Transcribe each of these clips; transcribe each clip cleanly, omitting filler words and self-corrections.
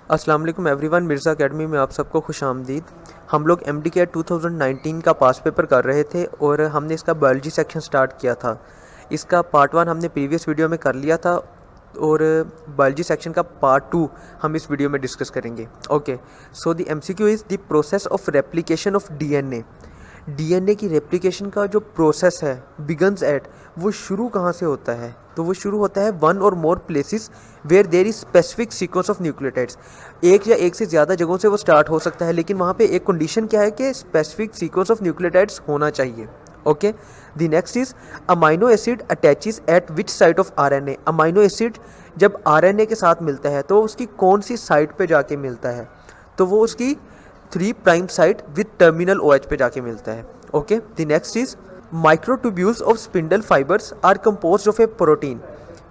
अस्सलाम वालेकुम everyone, Mirza academy में आप सबको खुशामदीद। हम लोग एमडी के 2019 का पास पेपर कर रहे थे और हमने इसका बायोलॉजी सेक्शन स्टार्ट किया था। इसका पार्ट 1 हमने प्रीवियस वीडियो में कर लिया था और बायोलॉजी सेक्शन का पार्ट 2 हम इस वीडियो में डिस्कस करेंगे। Okay, so the MCQ is the process of replication of DNA. DNA की रेप्लिकेशन का जो प्रोसेस है बिगन्स एट, वो शुरू कहाँ से होता है? तो वो शुरू होता है one or more places where there is specific sequence of nucleotides. एक या एक से ज़्यादा जगहों से वो स्टार्ट हो सकता है, लेकिन वहाँ पे एक कंडीशन क्या है कि स्पेसिफिक सीक्वेंस ऑफ न्यूक्लियोटाइड्स होना चाहिए। Okay, the next is amino acid attaches eight which site of RNA. Amino acid जब आरएनए के साथ मिलता है तो उसकी कौन सी साइट पे जाके मिलता है? तो वो उसकी 3 prime site with terminal OH पे जाके मिलता है। Okay, the next is microtubules of spindle fibres are composed of a protein.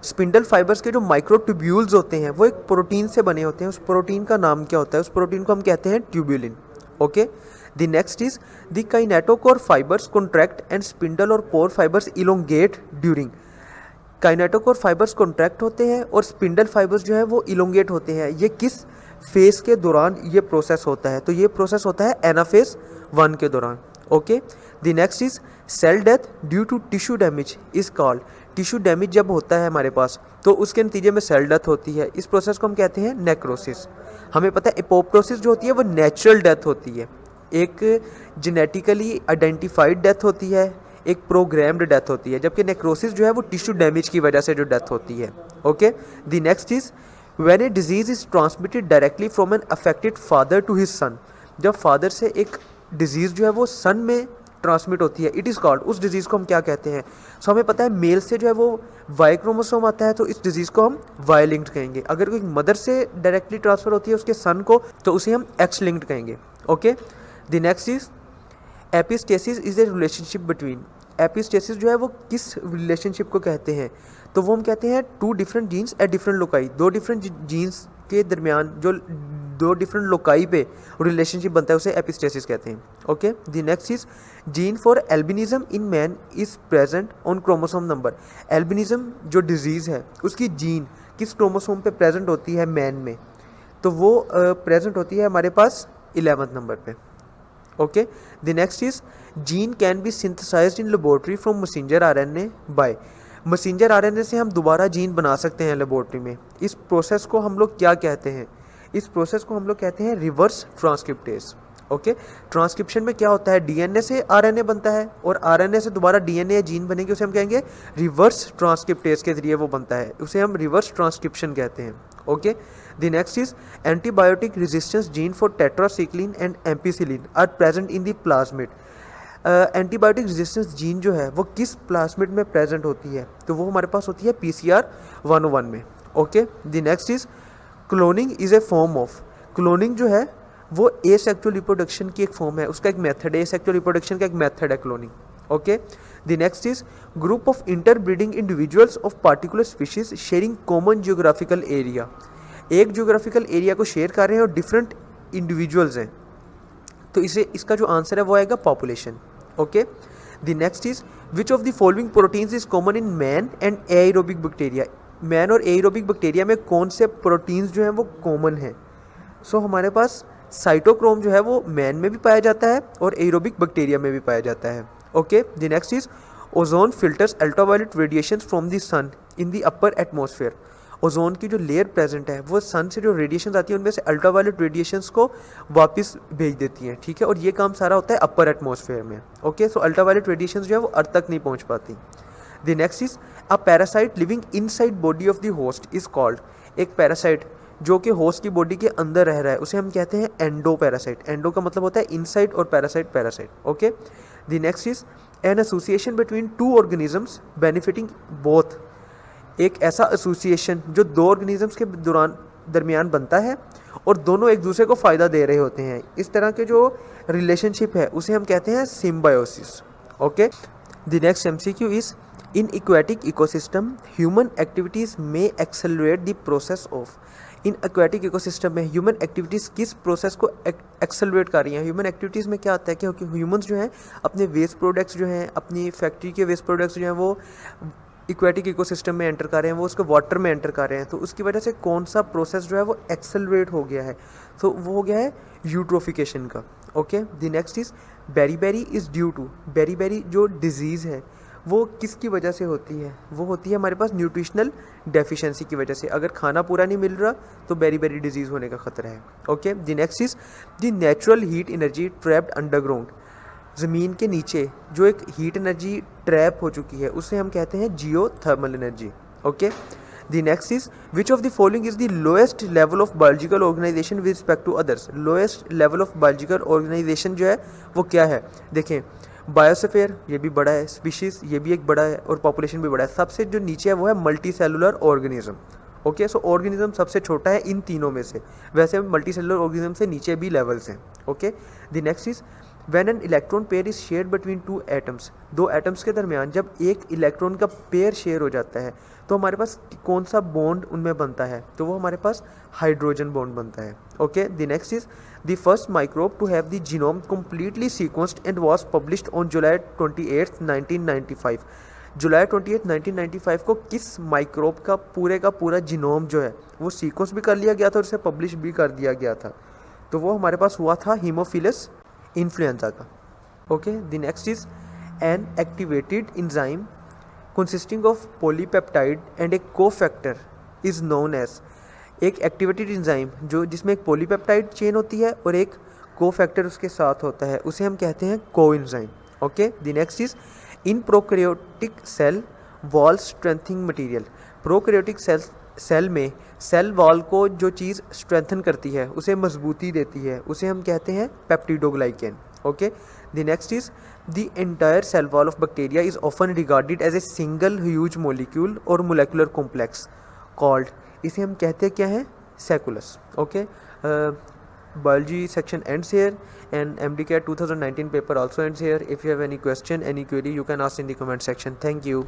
Spindle fibres के जो माइक्रोट्यूब्यूल्स होते हैं वो एक प्रोटीन से बने होते हैं। उस प्रोटीन का नाम क्या होता है? उस प्रोटीन को हम कहते हैं tubulin. Okay, the next is the kinetochore fibres contract and spindle और core fibres elongate during. Kinetochore fibres contract होते हैं और स्पिंडल फाइबर्स जो है वो इलोंगेट होते हैं। ये किस फेज के दौरान ये प्रोसेस होता है? तो ये प्रोसेस होता है एनाफेज 1 के दौरान। Okay, the next is cell death due to tissue damage is called. Tissue damage जब होता है हमारे पास तो उसके नतीजे में सेल डेथ होती है। इस प्रोसेस को हम कहते हैं नेक्रोसिस। हमें पता है एपोप्टोसिस जो होती है वो नेचुरल डेथ होती है, एक जेनेटिकली आइडेंटिफाइड डेथ होती है, एक प्रोग्राम्ड डेथ होती है, जबकि नेक्रोसिस जो है वो टिश्यू डैमेज की वजह से जो डेथ होती है। Okay, the next is when a disease is transmitted directly from an affected father to his son. जब फादर से एक डिजीज़ जो है वो सन में ट्रांसमिट होती है, इट इज़ कॉल्ड, उस डिजीज़ को हम क्या कहते हैं? सो हमें पता है मेल से जो है वो वाई क्रोमोसोम आता है, तो इस डिजीज़ को हम वाई लिंक्ड कहेंगे। अगर कोई मदर से डायरेक्टली ट्रांसफ़र होती है उसके सन को, तो उसे हम एक्स लिंक्ड कहेंगे। Okay, the next is epistasis is a relationship between. Epistasis जो है वो किस रिलेशनशिप को कहते हैं? तो वो हम कहते हैं 2 different genes at different loci. 2 different genes के दरमियान जो 2 डिफरेंट लोकाई पे रिलेशनशिप बनता है उसे एपिस्टेसिस कहते हैं। Okay, the next is gene for albinism in man is present on chromosome number. Albinism जो डिजीज़ है उसकी जीन किस क्रोमोसोम पे प्रेजेंट होती है मैन में? तो वो प्रेजेंट होती है हमारे पास 11th नंबर पे। Okay, the next is gene can be synthesised in laboratory from messenger RNA by. Messenger RNA से हम दोबारा जीन बना सकते हैं लेबोरेटरी में। इस प्रोसेस को हम लोग क्या कहते हैं? इस प्रोसेस को हम लोग कहते हैं रिवर्स ट्रांसक्रिप्टेज। ओके, ट्रांसक्रिप्शन में क्या होता है? डीएनए से आरएनए बनता है और आरएनए से दोबारा डीएनए या जीन बनेगी, उसे हम कहेंगे रिवर्स ट्रांसक्रिप्टेज के जरिए वो बनता है, उसे हम रिवर्स ट्रांसक्रिप्शन कहते हैं। Okay, the next is antibiotic resistance gene for tetracycline and ampicillin are present in the plasmid. Antibiotic resistance gene जो है वो किस प्लाज्मिड में प्रेजेंट होती है? तो वो हमारे पास होती है PCR 101 में। Okay, the next is cloning is a form of. Cloning जो है वो एसेक्सुअल रिप्रोडक्शन की एक फॉर्म है, उसका एक मेथड है, एसेक्सुअल रिप्रोडक्शन का एक मेथड है cloning. Okay, the next is group of interbreeding individuals of particular species sharing common geographical area. एक जियोग्राफिकल एरिया को शेयर कर रहे हैं और डिफरेंट इंडिविजुअल्स हैं, तो इसका जो आंसर है वो आएगा population. Okay, the next is which of the following proteins is common in man and aerobic bacteria. Man और एरोबिक बैक्टीरिया में कौन से प्रोटीन्स जो हैं वो कॉमन हैं? सो हमारे पास साइटोक्रोम जो है वो मैन में भी पाया जाता है और एरोबिक बैक्टीरिया में भी पाया जाता है। Okay, the next is ozone filters ultraviolet radiation from the sun in the upper atmosphere. Ozone की जो लेयर प्रेजेंट है वो सन से जो रेडिएशन आती है उनमें से अल्ट्रावायलेट रेडिएशंस को वापस भेज देती हैं। ठीक है, और ये काम सारा होता है अपर एटमॉस्फेयर में। ओके, सो अल्ट्रावायलेट रेडिएशन जो है वो अर्थ तक नहीं पहुंच पाती। The next is a parasite living inside body of the host is called. एक पैरासाइट जो कि होस्ट की बॉडी के अंदर रह रहा है उसे हम कहते हैं एंडो पैरासाइट। एंडो का मतलब होता है इनसाइड और parasite parasite. Okay, the next is an association between 2 organisms benefiting both. एक ऐसा एसोसिएशन जो 2 ऑर्गेनिजम्स के दरमियान बनता है और दोनों एक दूसरे को फ़ायदा दे रहे होते हैं, इस तरह के जो रिलेशनशिप है उसे हम कहते हैं symbiosis. Okay, the next MCQ is in aquatic ecosystem human activities में एक्सेलरेट द प्रोसेस ऑफ। इन एक्वेटिक इकोसिस्टम में ह्यूमन एक्टिविटीज़ किस प्रोसेस को एक्सेलरेट कर रही हैं? ह्यूमन एक्टिविटीज़ में क्या आता है कि ह्यूमंस जो हैं अपने वेस्ट प्रोडक्ट्स जो हैं, अपनी फैक्ट्री के वेस्ट प्रोडक्ट्स जो हैं वो इक्वेटिक इकोसिस्टम में एंटर कर रहे हैं, वो उसको वाटर में एंटर कर रहे हैं, तो उसकी वजह से कौन सा प्रोसेस जो है वो एक्सेलरेट हो गया है, तो वो हो गया है यूट्रोफिकेशन का। Okay, the next is berry is due to, berry जो डिजीज़ है वो किसकी वजह से होती है, वो होती है हमारे पास न्यूट्रिशनल डेफिशिएंसी की वजह से। अगर खाना पूरा नहीं मिल रहा तो बेरी डिजीज़ होने का खतरा है। Okay, the next is the natural heat energy trapped underground, ज़मीन के नीचे जो एक हीट एनर्जी ट्रैप हो चुकी है उसे हम कहते हैं geothermal energy. Okay, the next is which of the following is the lowest level of biological organisation with respect to others, lowest level of biological organisation जो है वो क्या है, देखें बायोस्फीयर ये भी बड़ा है, स्पीशीज़ ये भी एक बड़ा है, और पॉपुलेशन भी बड़ा है। सबसे जो नीचे है वो है मल्टी सेलुलर ऑर्गेनिज्म। ओके, सो ऑर्गेनिज्म सबसे छोटा है इन तीनों में से, वैसे मल्टी सेलुलर ऑर्गेनिज्म से नीचे भी लेवल्स हैं। Okay, the next is when an electron pair is shared between two atoms, दो एटम्स के दरमियान जब एक इलेक्ट्रॉन का पेयर शेयर हो जाता है तो हमारे पास कौन सा बॉन्ड उनमें बनता है, तो वो हमारे पास हाइड्रोजन बॉन्ड बनता है। Okay, the next is the first microbe to have the genome completely sequenced and was published on July 28, 1995। जुलाई 28, 1995 को किस माइक्रोब का पूरा जीनोम जो है वो सीक्वेंस भी कर लिया गया था और उसे पब्लिश भी कर दिया गया था, तो वो हमारे पास हुआ था हीमोफिलस इन्फ्लुएंजा का। Okay, the next is an activated enzyme consisting of polypeptide and a cofactor is known as, एक एक्टिवेटेड एंजाइम जो जिसमें एक पॉलीपेप्टाइड चेन होती है और एक कोफैक्टर उसके साथ होता है उसे हम कहते हैं coenzyme. Okay, the next is in prokaryotic cell wall strengthening material, prokaryotic cell में सेल वॉल को जो चीज़ स्ट्रेंथन करती है उसे मजबूती देती है उसे हम कहते हैं peptidoglycan. Okay, the next is the entire cell wall of bacteria is often regarded as a single huge molecule और मोलेकुलर कॉम्प्लेक्स कॉल्ड, इसे हम कहते हैं क्या है, sacculus. Okay, biology section ends here and MDCAT 2019 paper also ends here. If you have any question, any query, you can ask in the comment section. Thank you.